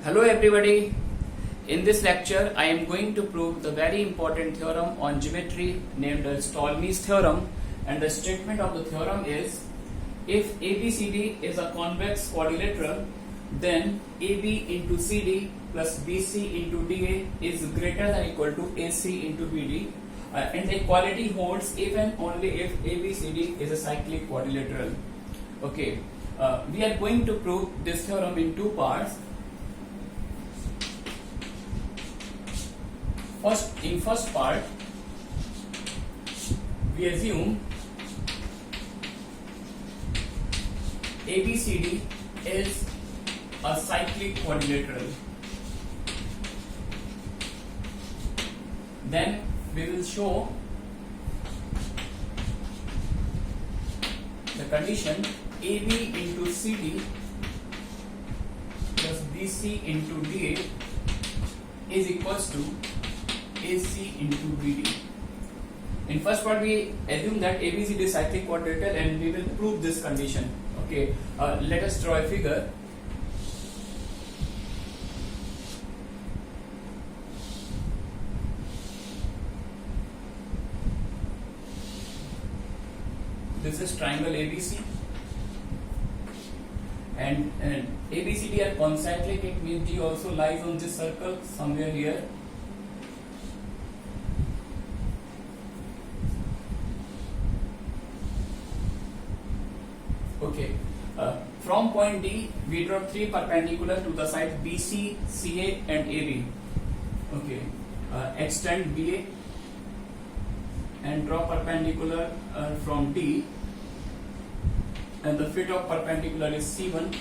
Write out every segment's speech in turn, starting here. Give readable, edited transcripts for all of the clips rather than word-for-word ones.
Hello everybody. In this lecture I am going to prove the very important theorem on geometry named as Ptolemy's theorem, and the statement of the theorem is if ABCD is a convex quadrilateral, then AB into CD plus BC into DA is greater than or equal to AC into BD, and the equality holds if and only if ABCD is a cyclic quadrilateral. Okay, we are going to prove this theorem in two parts. In first part, we assume ABCD is a cyclic quadrilateral. Then we will show the condition AB into CD plus BC into DA is equals to AC into BD. In first part, we assume that ABCD is cyclic quadrilateral, and we will prove this condition. Okay, let us draw a figure. This is triangle ABC, and ABCD are concyclic. It means D also lies on this circle somewhere here. Okay, from point D we draw three perpendicular to the side BC, CA and AB. Okay, extend BA and draw perpendicular from D, and the fit of perpendicular is C1.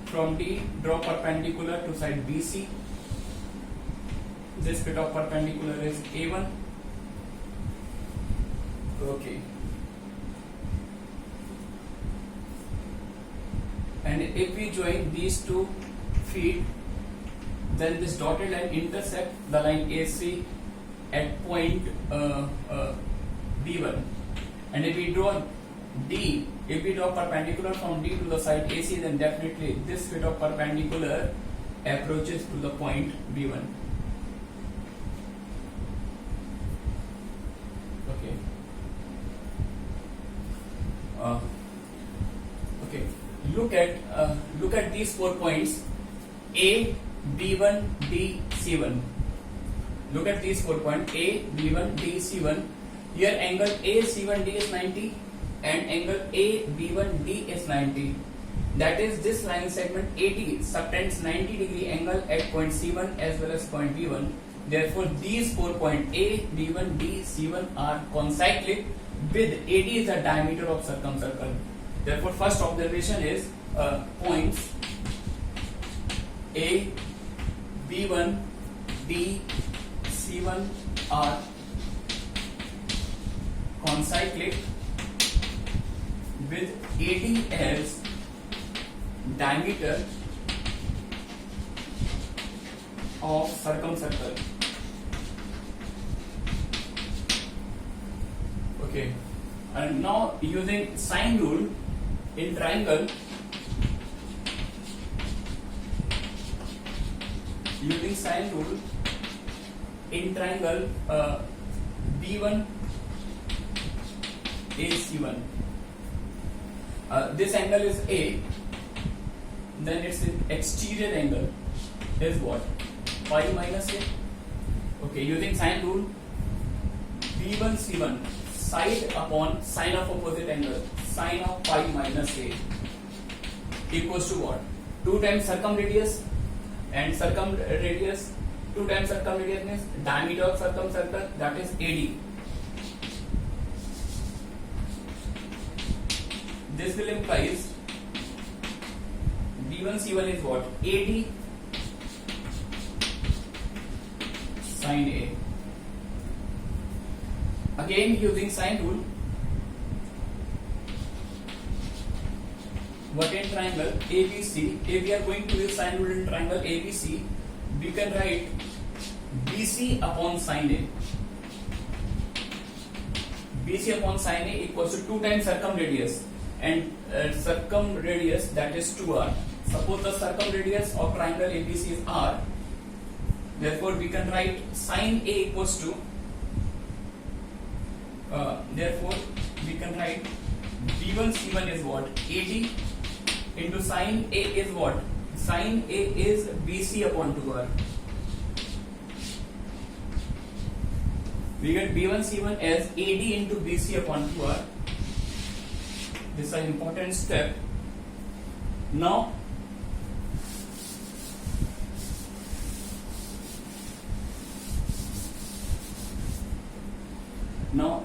From D draw perpendicular to side BC. This fit of perpendicular is A1. Okay. And if we join these two feet, then this dotted line intersect the line AC at point B1. And if we draw perpendicular from D to the side AC, then definitely this fit of perpendicular approaches to the point B1. Okay. Okay. Look at these 4 points A, B1, D, C1. Look at these 4 points A, B1, D, C1. Here angle A, C1, D is 90 and angle A, B1, D is 90. That is, this line segment AD subtends 90 degree angle at point C1 as well as point B1. Therefore, these 4 points A, B1, D, C1 are concyclic with AD is the diameter of circumcircle. Therefore, first observation is points A, B1, D, C1 are concyclic with AD as diameter of circumcircle. Okay, and now using sine rule in triangle, B1 AC1, this angle is A, then its exterior angle is what? Pi minus A. Okay, using sine rule, B1 C1 side upon sine of opposite angle, sine of pi minus A equals to what? 2 times circumradius, and circumradius 2 times circumradius means diameter of circumcircle, that is AD. This will implies B1 C1 is what? AD sine A. Again using sine rule, what in triangle ABC, if we are going to use sine rule in triangle ABC, we can write BC upon sine A. BC upon sine A equals to 2 times circumradius, and circumradius, that is 2r. Suppose the circumradius of triangle ABC is R. Therefore, we can write sine A equals to. Therefore, we can write B1 C1 is what? AD into sine A is what? Sine A is BC upon 2R. We get B1 C1 as AD into BC upon 2R. This is an important step. Now,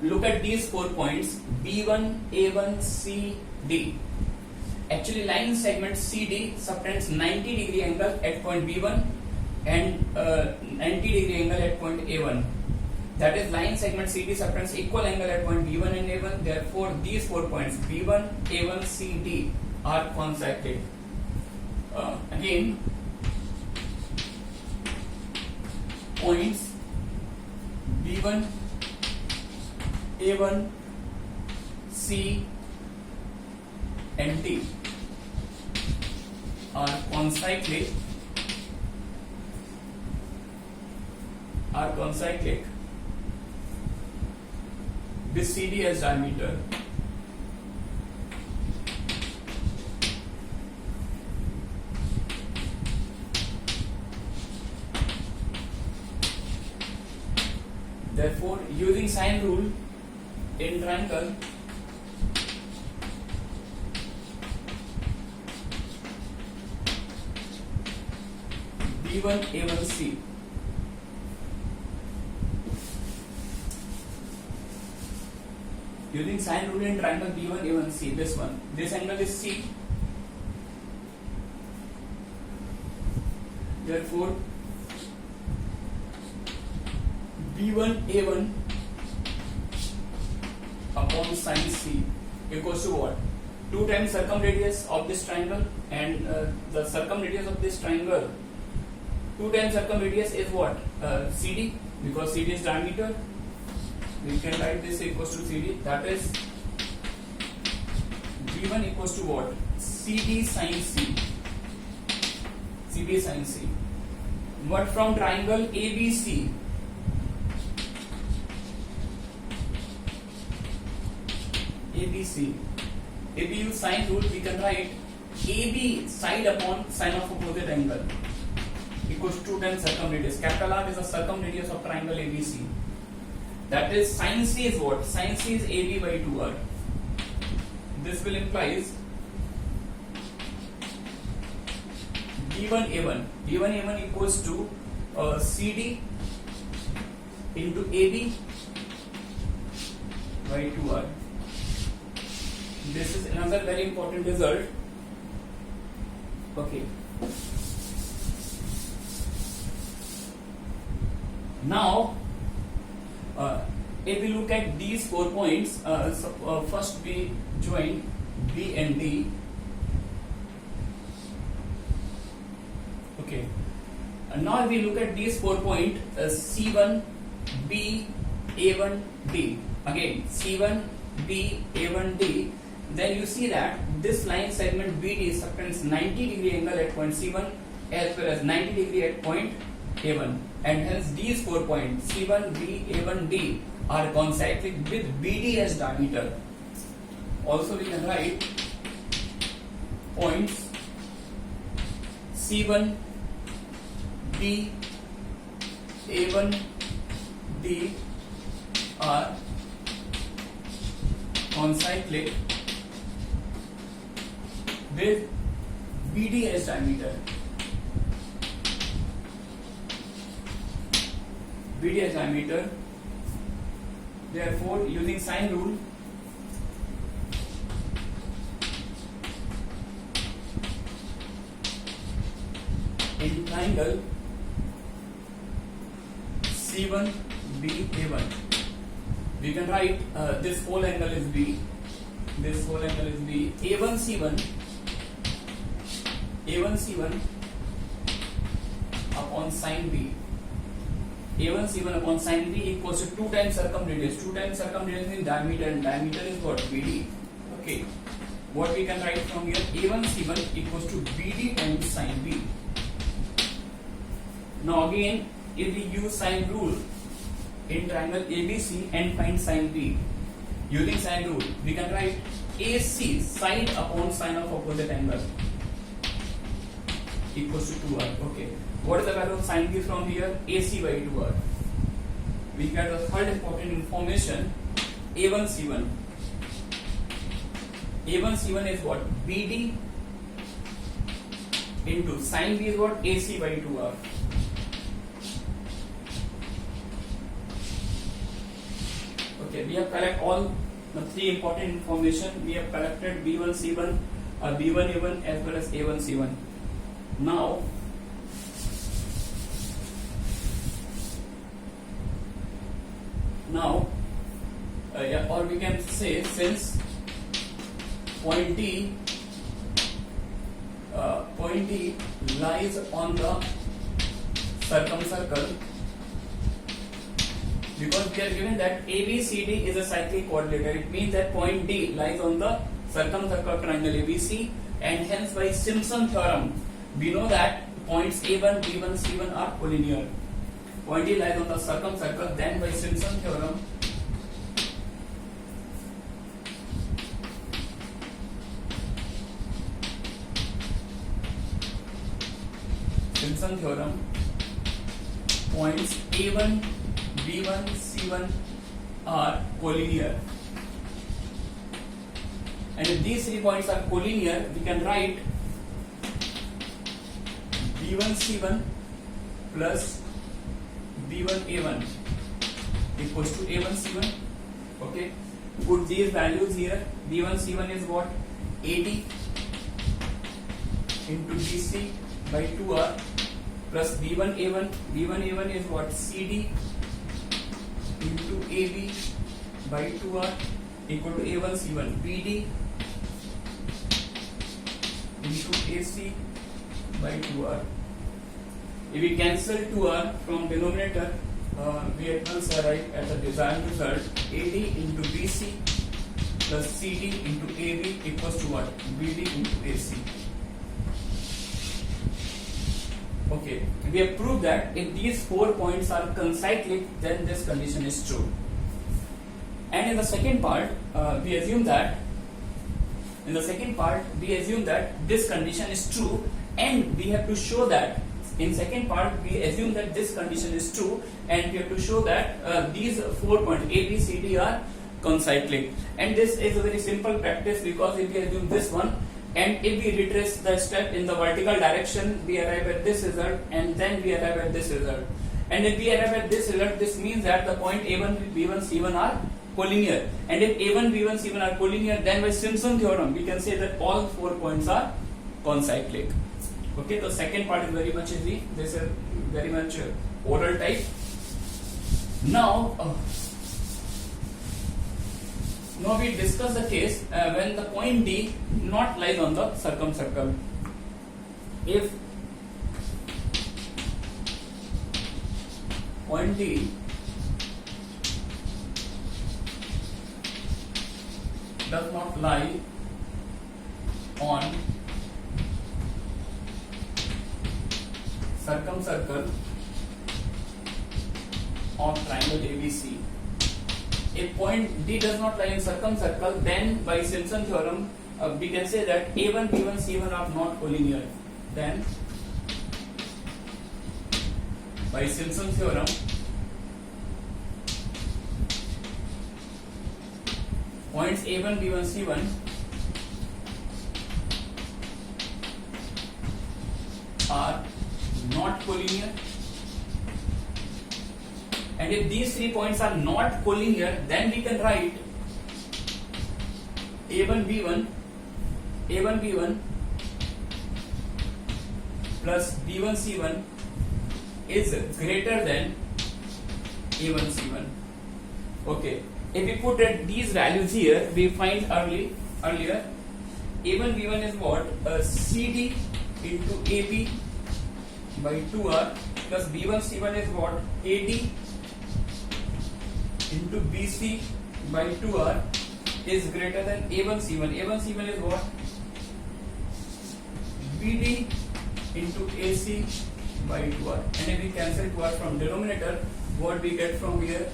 look at these 4 points B1, A1, C, D. Actually, line segment CD subtends 90 degree angle at point B1 and 90 degree angle at point A1. That is, line segment CD subtends equal angle at point B1 and A1. Therefore, these 4 points B1, A1, C, D are concyclic. Again, points B1, A1, C and D are concyclic. With CD as diameter. Therefore, using sine rule in triangle, B1, A1, C. Using sine rule in triangle B1, A1, C, this one. This angle is C. Therefore, B1, A1 upon sine C equals to what? 2 times circumradius of this triangle, and the circumradius of this triangle, 2 times circumradius is what? CD, because CD is diameter. We can write this equals to CD. That is, B1 equals to what? CD sine C. CD sine C. But from triangle ABC, if we use sine rule, we can write AB side upon sine of opposite angle equals to 2 times circumradius. Capital R is the circumradius of triangle ABC. That is, sine C is what? Sine C is AB by 2R. This will implies B1A1. B1A1 equals to CD into AB by 2R. This is another very important result. Okay. Now, if we look at these 4 points, first we join B and D. Okay. Now if we look at these 4 points, C1, B, A1, D. Again, C1, B, A1, D. Then you see that this line segment BD subtends 90 degree angle at point C1 as well as 90 degree at point A1, and hence these 4 points C1, B, A1, D are concyclic with BD as diameter. Also, we can write points C1, B, A1, D are concyclic with BD as diameter. BD as diameter. Therefore, using sine rule, in triangle C1, B, A1, we can write this whole angle is B. This whole angle is B. A1, C1 upon sine B. A1 C1 upon sine B equals to 2 times circumradius. 2 times circumradius means diameter, and diameter is what? BD. Okay. what we can write from here, A1 C1 equals to BD times sin B. Now again, if we use sine rule in triangle ABC and find sin B, using sine rule, we can write AC sine upon sine of opposite angle equals to 2r. Okay, what is the value of sin B from here? AC by 2r. We get the third important information, A1 C1. A1 C1 is what? BD into sin B is what? AC by 2r. Okay, we have collected all the three important information. We have collected B1 C1, B1 A1 as well as A1 C1. Now or we can say, since point D lies on the circumcircle, because we are given that ABCD is a cyclic quadrilateral, it means that point D lies on the circumcircle triangle ABC, and hence by Simpson theorem we know that points A1, B1, C1 are collinear. Point D lies on the circumcircle, then by Simpson theorem points A1, B1, C1 are collinear. And if these 3 points are collinear, we can write B1 C1 plus B1 A1 equals to A1 C1. Okay, put these values here. B1 C1 is what? AD into BC by 2R plus B1 A1. B1 A1 is what? CD into AB by 2R equal to A1 C1. BD into AC by 2R. If we cancel 2R from denominator, we at once arrive at the desired result. AD into BC plus CD into AB equals to what? BD into AC. Okay, we have proved that if these 4 points are concyclic, then this condition is true. And in the second part, we assume that this condition is true, and we have to show that in second part we assume that this condition is true, and we have to show that these 4 points A, B, C, D are concyclic. And this is a very simple practice, because if we assume this one, and if we retrace the step in the vertical direction, we arrive at this result, and then we arrive at this result. And if we arrive at this result, this means that the point A1, B1, C1 are collinear. And if A1, B1, C1 are collinear, then by Simpson theorem we can say that all 4 points are concyclic. Okay, the second part is very much easy. This is very much oral type. Now we discuss the case when the point D not lies on the circumcircle. If point D does not lie on circumcircle of triangle ABC. If point D does not lie in circumcircle, then by Simpson theorem we can say that A1, B1, C1 are not collinear. Then by Simpson theorem points A1, B1, C1 are not collinear. And if these 3 points are not collinear, then we can write A1 B1 plus B1 C1 is greater than A1 C1. Okay, if we put these values here, we find earlier A1 B1 is what? CD into AB by 2R plus B1 C1 is what? AD into BC by 2R is greater than A1C1. A1C1 is what? BD into AC by 2R. And if we cancel 2R from denominator, what we get from here?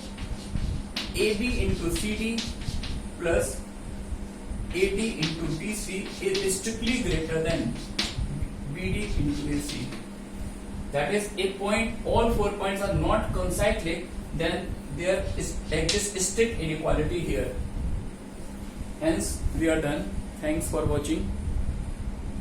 AB into CD plus AD into BC is strictly greater than BD into AC. That is, a point, all 4 points are not concyclic, then there exists strict inequality here. Hence, we are done. Thanks for watching.